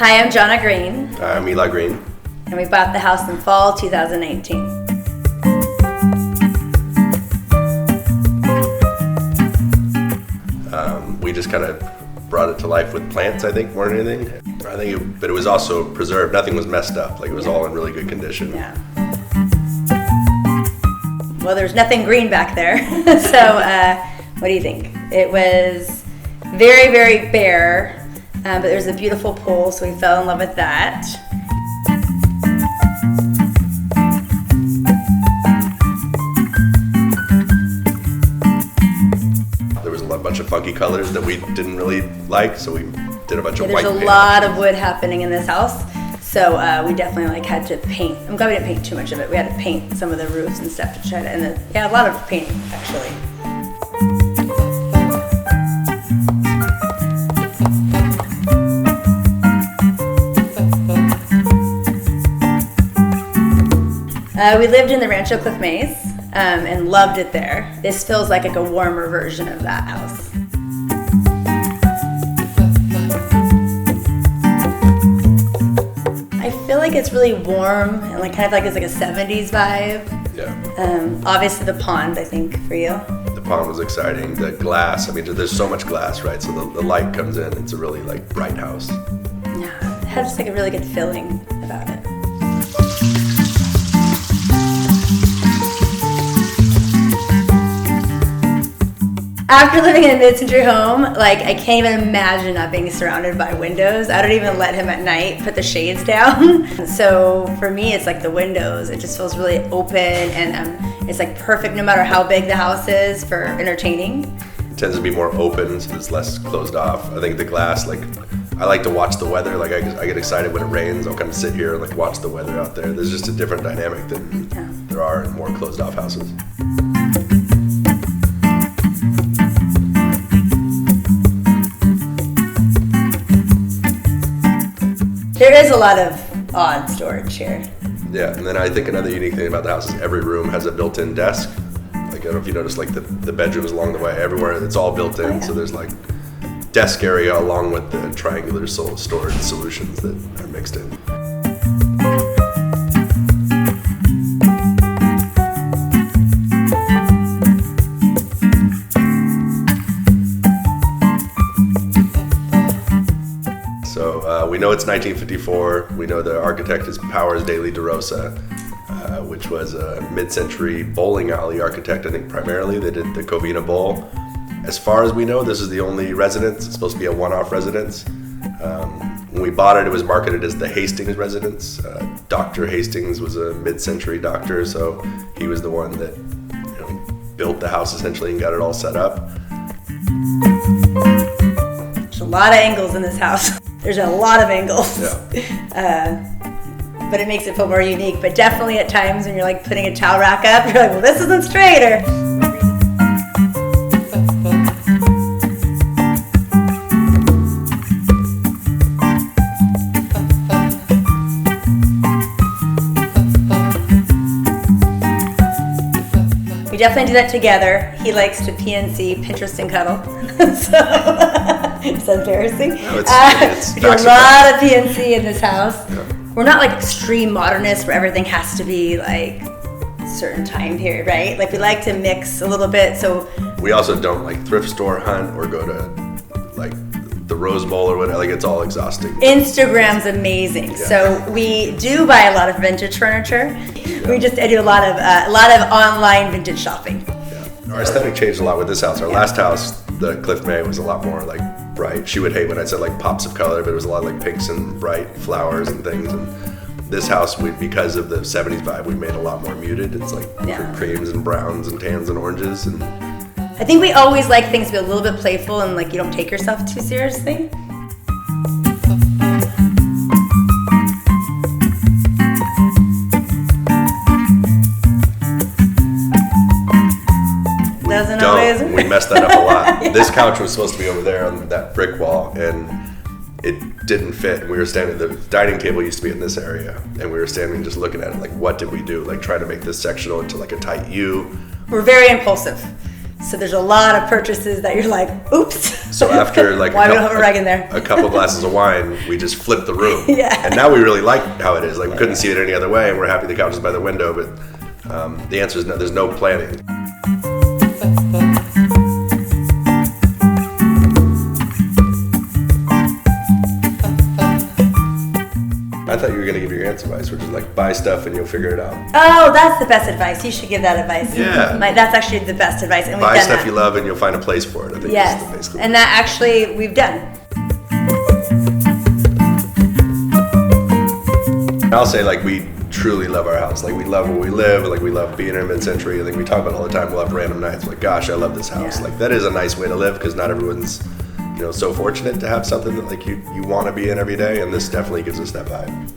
Hi, I'm Johnna Green. I'm Eli Green. And we bought the house in fall 2018. We just kind of brought it to life with plants, I think, more than anything. But it was also preserved. Nothing was messed up. Like, it was all in really good condition. Yeah. Well, there's nothing green back there. So, what do you think? It was very, very bare, but there's a beautiful pool, so we fell in love with that. There was a bunch of funky colors that we didn't really like, so we did a bunch of white paint. There's a lot of wood happening in this house, so we definitely had to paint. I'm glad we didn't paint too much of it. We had to paint some of the roofs and stuff to try to, a lot of painting actually. We lived in the Rancho Cliff Maze and loved it there. This feels like a warmer version of that house. I feel like it's really warm and kind of like it's like a 70s vibe. Yeah. Obviously the pond, I think, for you. The pond was exciting. The glass, there's so much glass, right? So the light comes in. It's a really bright house. Yeah, it has just a really good feeling about it. After living in a mid-century home, I can't even imagine not being surrounded by windows. I don't even let him at night put the shades down. So for me, it's the windows. It just feels really open and it's perfect no matter how big the house is for entertaining. It tends to be more open, so it's less closed off. I think the glass, I like to watch the weather. I get excited when it rains. I'll kind of sit here and watch the weather out there. There's just a different dynamic than there are in more closed off houses. There is a lot of odd storage here. Yeah, and then I think another unique thing about the house is every room has a built-in desk. I don't know if you noticed, the bedrooms along the way, everywhere, it's all built in. Oh, yeah. So there's desk area along with the triangular storage solutions that are mixed in. So we know it's 1954. We know the architect is Powers Daley DeRosa, which was a mid-century bowling alley architect, I think primarily. They did the Covina Bowl. As far as we know, this is the only residence. It's supposed to be a one-off residence. When we bought it, it was marketed as the Hastings residence. Dr. Hastings was a mid-century doctor, so he was the one that built the house essentially and got it all set up. There's a lot of angles in this house. There's a lot of angles. Yeah. But it makes it feel more unique. But definitely at times when you're putting a towel rack up, you're well, this isn't straight, or we definitely do that together. He likes to PNC, Pinterest and cuddle. So it's embarrassing. No, it's we do a lot of PNC in this house. Yeah. We're not extreme modernists where everything has to be a certain time period, right? We like to mix a little bit. So we also don't thrift store hunt or go to the Rose Bowl or whatever. It's all exhausting. Instagram's amazing. Yeah. So we do buy a lot of vintage furniture. Yeah. I do a lot of online vintage shopping. Yeah. Our aesthetic changed a lot with this house. Our last house, the Cliff May, was a lot more bright. She would hate when I said pops of color, but it was a lot of pinks and bright flowers and things. And this house, because of the 70s vibe, we made a lot more muted. It's creams and browns and tans and oranges. And I think we always like things to be a little bit playful and you don't take yourself too seriously. We messed that up a lot. Yeah. This couch was supposed to be over there on that brick wall, and it didn't fit. We were standing, the dining table used to be in this area, and we were standing just looking at it what did we do? Try to make this sectional into a tight U. We're very impulsive. So there's a lot of purchases that you're like, oops. So after like why we don't have a rug in there? A couple glasses of wine, we just flipped the room. Yeah. And now we really like how it is. Like we couldn't see it any other way, and we're happy the couch is by the window. But the answer is no. There's no planning. I thought you were gonna give your answer advice, which is like buy stuff and you'll figure it out. Oh, that's the best advice. You should give that advice. Yeah. That's actually the best advice. And we've Buy done stuff that. you love and you'll find a place for it. I think Yes. that's basically. And that actually we've done. I'll say like we truly love our house. Like we love where we live. Like we love being in mid-century. I think we talk about it all the time. We'll have random nights. Like, gosh, I love this house. Yeah. Like that is a nice way to live because not everyone's, so fortunate to have something that like you want to be in every day. And this definitely gives us that vibe.